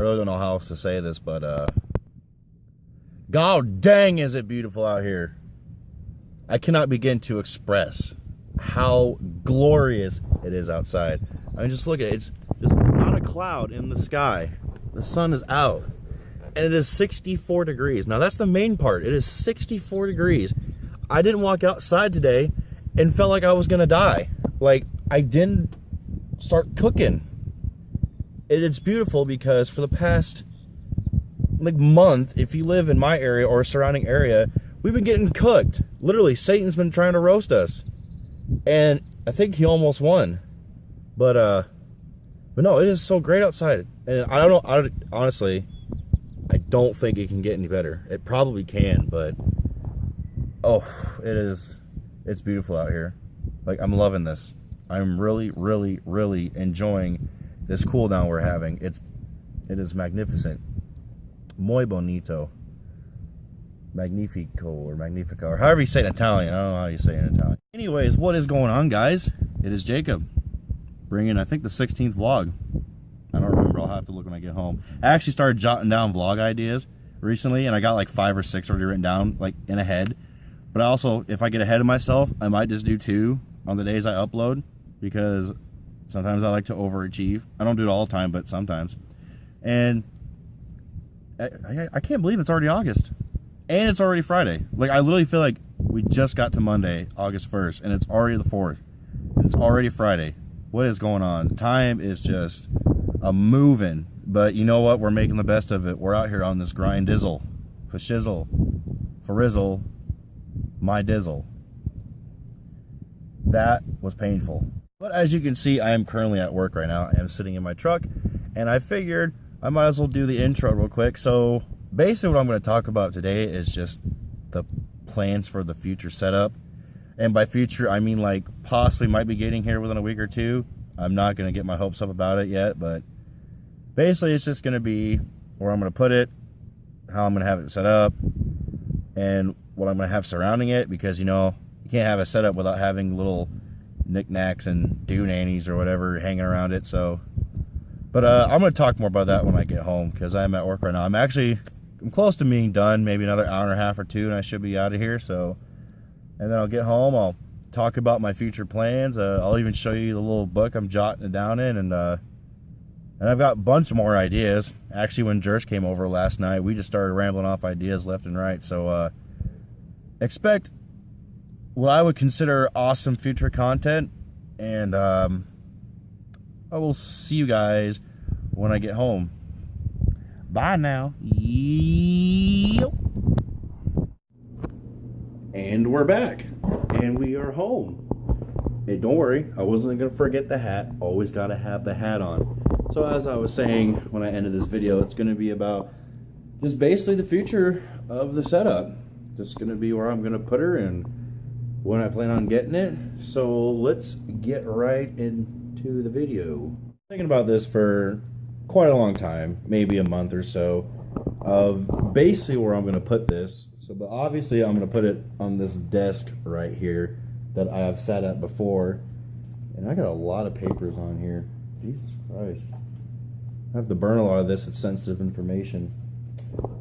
really don't know how else to say this, but God dang is it beautiful out here. I cannot begin to express how glorious it is outside. I mean, just look at it. It's just not a cloud in the sky. The sun is out. And it is 64 degrees. Now, that's the main part. It is 64 degrees. I didn't walk outside today and felt like I was going to die. Like, I didn't start cooking. It's beautiful because for the past, like, month, if you live in my area or surrounding area, we've been getting cooked. Literally, Satan's been trying to roast us. And I think he almost won. But no, it is so great outside. And honestly, I don't think it can get any better. It probably can, but oh, it's beautiful out here. Like, I'm loving this. I'm really, really, really enjoying this cool down we're having. It is magnificent. Muy bonito. Magnifico or magnifico, or however you say it in Italian. I don't know how you say it in Italian. Anyways, what is going on, guys? It is Jacob bringing, I think, the 16th vlog. I don't remember. I'll have to look when I get home. I actually started jotting down vlog ideas recently, and I got like 5 or 6 already written down, like in a head. But also, if I get ahead of myself, I might just do 2 on the days I upload, because sometimes I like to overachieve. I don't do it all the time, but sometimes. And I can't believe it's already August. And it's already Friday. Like, I literally feel like we just got to Monday, August 1st, and it's already the 4th. And it's already Friday. What is going on? Time is just moving. But you know what? We're making the best of it. We're out here on this grind dizzle. For shizzle. For rizzle. My dizzle. That was painful. But as you can see, I am currently at work right now. I am sitting in my truck. And I figured I might as well do the intro real quick. So basically what I'm going to talk about today is just the plans for the future setup. And by future, I mean like possibly might be getting here within a week or 2. I'm not going to get my hopes up about it yet, but basically it's just going to be where I'm going to put it, how I'm going to have it set up, and what I'm going to have surrounding it, because, you know, you can't have a setup without having little knickknacks and doonannies or whatever hanging around it. So, but I'm going to talk more about that when I get home, because I'm at work right now. I'm close to being done, maybe another hour and a half or 2, and I should be out of here. So, and then I'll get home, I'll talk about my future plans. I'll even show you the little book I'm jotting it down in, and I've got a bunch more ideas. Actually, when Jersh came over last night, we just started rambling off ideas left and right. So expect what I would consider awesome future content, and I will see you guys when I get home. Bye now. Yep. And we're back. And we are home. Hey, don't worry. I wasn't going to forget the hat. Always got to have the hat on. So as I was saying when I ended this video, it's going to be about just basically the future of the setup. Just going to be where I'm going to put her and when I plan on getting it. So let's get right into the video. Thinking about this for quite a long time, maybe a month or so, of basically where I'm going to put this. So, but obviously I'm going to put it on this desk right here that I have sat at before. And I got a lot of papers on here. Jesus Christ. I have to burn a lot of this. It's sensitive information.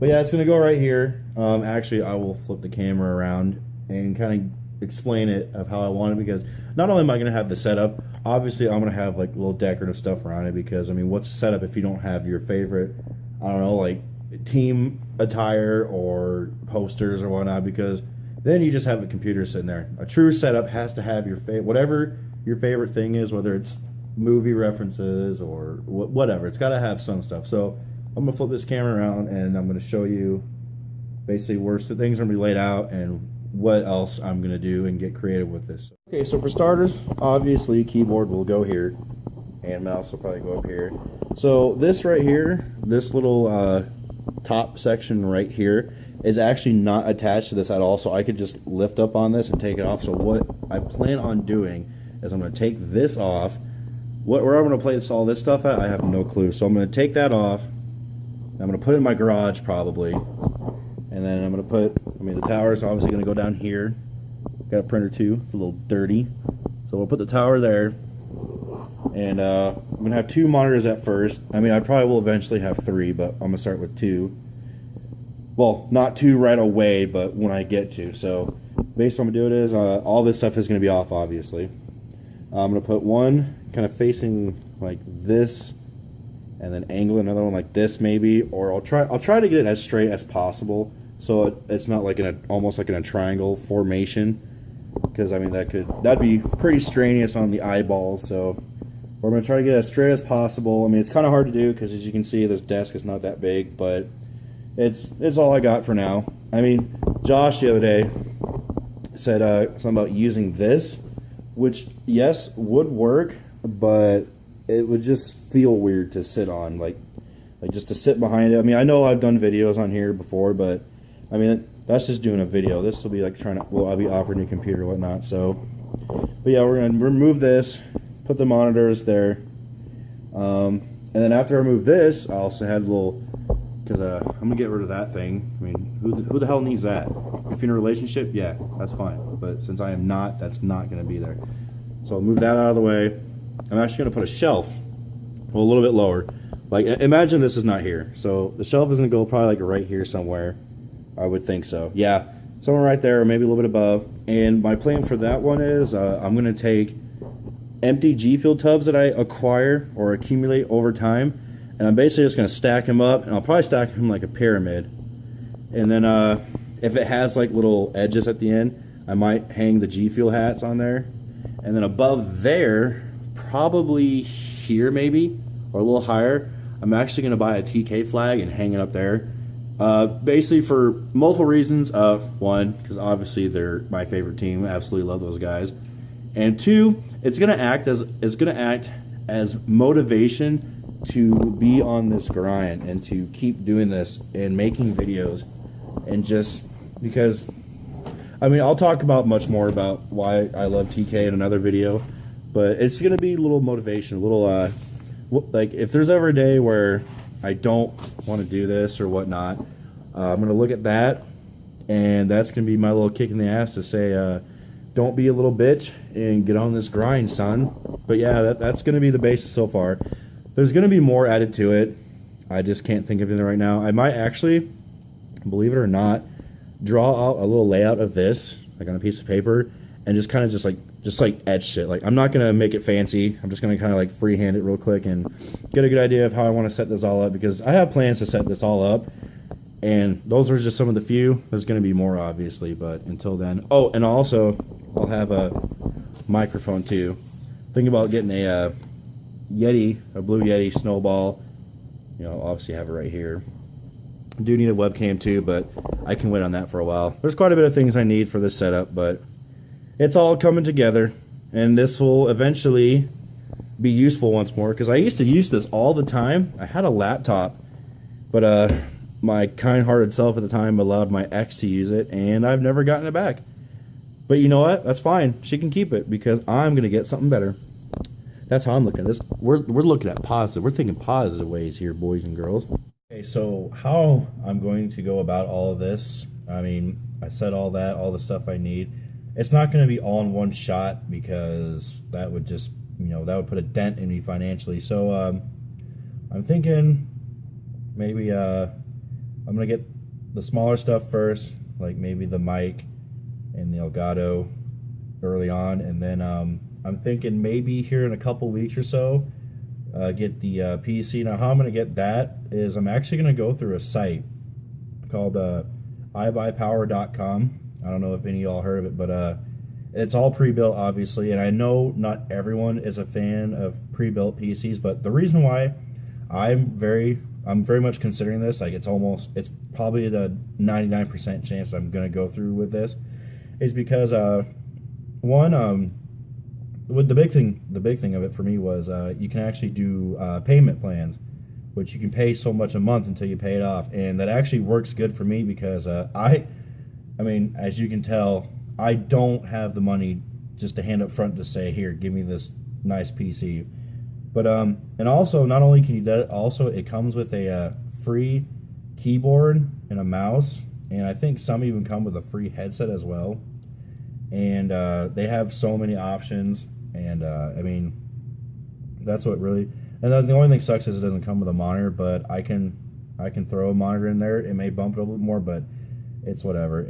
But yeah, it's going to go right here. Actually, I will flip the camera around and kind of explain it of how I want it, because not only am I going to have the setup, obviously I'm going to have like little decorative stuff around it, because I mean, what's a setup if you don't have your favorite, I don't know, like team attire or posters or whatnot, because then you just have a computer sitting there. A true setup has to have your whatever your favorite thing is, whether it's movie references or whatever. It's got to have some stuff. So I'm gonna flip this camera around and I'm gonna show you basically where the things are gonna be laid out and what else I'm gonna do and get creative with this. Okay, so for starters, obviously keyboard will go here and mouse will probably go up here. So this right here, this little top section right here is actually not attached to this at all, so I could just lift up on this and take it off. So what I plan on doing is I'm going to take this off. Where I'm going to place all this stuff at, I have no clue. So I'm going to take that off. I'm going to put it in my garage probably, and then I'm going to put, I mean, the tower is obviously going to go down here. Got a printer too. It's a little dirty, so we'll put the tower there. And I'm going to have 2 monitors at first. I mean, I probably will eventually have 3, but I'm going to start with 2. Well, not 2 right away, but when I get to. So based on what I'm doing is all this stuff is going to be off, obviously. I'm going to put one kind of facing like this, and then angle another one like this maybe, or I'll try to get it as straight as possible, so it's not like almost like in a triangle formation, because I mean that'd be pretty strenuous on the eyeballs. So we're going to try to get it as straight as possible. I mean, it's kind of hard to do because, as you can see, this desk is not that big, but it's all I got for now. I mean, Josh the other day said something about using this, which yes would work, but it would just feel weird to sit on, like just to sit behind it. I mean, I know I've done videos on here before, but I mean, that's just doing a video. This will be like I'll be operating a computer and whatnot. So, but yeah, we're gonna remove this, put the monitors there, and then after I remove this, I also had a little, because I'm gonna get rid of that thing. I mean, who the hell needs that? If you're in a relationship, yeah, that's fine. But since I am not, that's not gonna be there. So I'll move that out of the way. I'm actually gonna put a shelf, well, a little bit lower. Like, imagine this is not here. So the shelf is gonna go probably like right here somewhere. I would think so. Yeah, somewhere right there, or maybe a little bit above. And my plan for that one is I'm gonna take empty G Fuel tubs that I acquire or accumulate over time, and I'm basically just gonna stack them up, and I'll probably stack them like a pyramid. And then if it has like little edges at the end, I might hang the G Fuel hats on there. And then above there, probably here maybe, or a little higher, I'm actually gonna buy a TK flag and hang it up there. Basically for multiple reasons. One, because obviously they're my favorite team. I absolutely love those guys. And 2, it's gonna act as motivation to be on this grind and to keep doing this and making videos, and just because, I mean, I'll talk about much more about why I love TK in another video, but it's gonna be a little motivation, a little like if there's ever a day where I don't want to do this or whatnot, I'm gonna look at that, and that's gonna be my little kick in the ass to say, don't be a little bitch and get on this grind, son. But yeah, that's gonna be the basis so far. There's gonna be more added to it. I just can't think of anything right now. I might actually, believe it or not, draw out a little layout of this, like on a piece of paper, and just kind of just like etch it. Like, I'm not gonna make it fancy. I'm just gonna kind of like freehand it real quick and get a good idea of how I want to set this all up, because I have plans to set this all up, and those are just some of the few. There's gonna be more, obviously, but until then. Oh, and also I'll have a microphone too. Think about getting a Yeti, a Blue Yeti Snowball. You know, obviously have it right here. I do need a webcam too, but I can wait on that for a while. There's quite a bit of things I need for this setup, but it's all coming together, and this will eventually be useful once more, because I used to use this all the time. I had a laptop, but my kind-hearted self at the time allowed my ex to use it, and I've never gotten it back. But you know what? That's fine. She can keep it, because I'm gonna get something better. That's how I'm looking at this. We're looking at positive. We're thinking positive ways here, boys and girls. Okay, so how I'm going to go about all of this, I mean, I said all the stuff I need. It's not going to be all in one shot, because that would just, you know, that would put a dent in me financially. So I'm thinking maybe I'm going to get the smaller stuff first, like maybe the mic and the Elgato early on, and then I'm thinking maybe here in a couple weeks or so, get the PC. Now, how I'm going to get that is I'm actually going to go through a site called iBuyPower.com. I don't know if any of y'all heard of it, but it's all pre-built, obviously, and I know not everyone is a fan of pre-built PCs, but the reason why I'm very much considering this, like it's probably the 99% chance I'm going to go through with this, is because with the big thing of it for me was you can actually do payment plans, which you can pay so much a month until you pay it off, and that actually works good for me, because I mean, as you can tell, I don't have the money just to hand up front to say, here, give me this nice PC. But and also, not only can you do it, also it comes with a free keyboard and a mouse, and I think some even come with a free headset as well. And they have so many options, and I mean, That's what really. And the only thing sucks is it doesn't come with a monitor, but I can throw a monitor in there. It may bump it a little bit more, but it's whatever.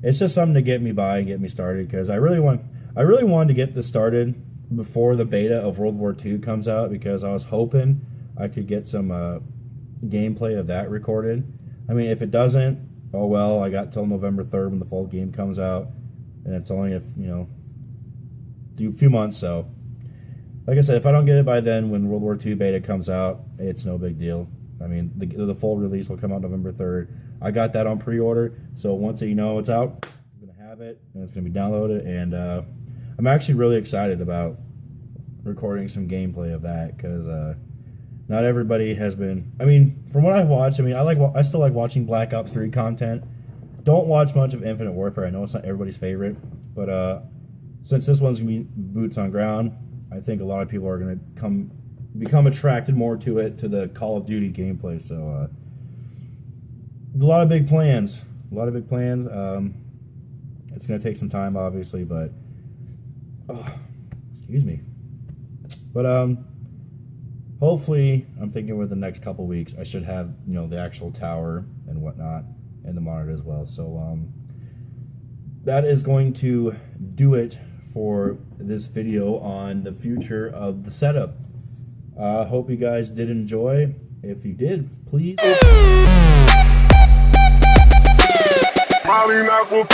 It's just something to get me by and get me started, because I really wanted to get this started before the beta of World War II comes out, because I was hoping I could get some gameplay of that recorded. I mean, if it doesn't, oh well, I got till November 3rd when the full game comes out, and it's only a few months. So, like I said, if I don't get it by then, when World War II beta comes out, it's no big deal. I mean, the full release will come out November 3rd. I got that on pre-order, so once it's out, I'm gonna have it, and it's gonna be downloaded, and I'm actually really excited about recording some gameplay of that, because not everybody has been. I mean, from what I've watched, I mean, I still like watching Black Ops 3 content. Don't watch much of Infinite Warfare. I know it's not everybody's favorite, but since this one's gonna be boots on ground, I think a lot of people are gonna become attracted more to it, to the Call of Duty gameplay. So a lot of big plans. It's gonna take some time, obviously, but excuse me. But hopefully, I'm thinking within the next couple weeks, I should have the actual tower and whatnot, and the monitor as well. So that is going to do it for this video on the future of the setup. Hope you guys did enjoy. If you did, please. Molly Knuckle.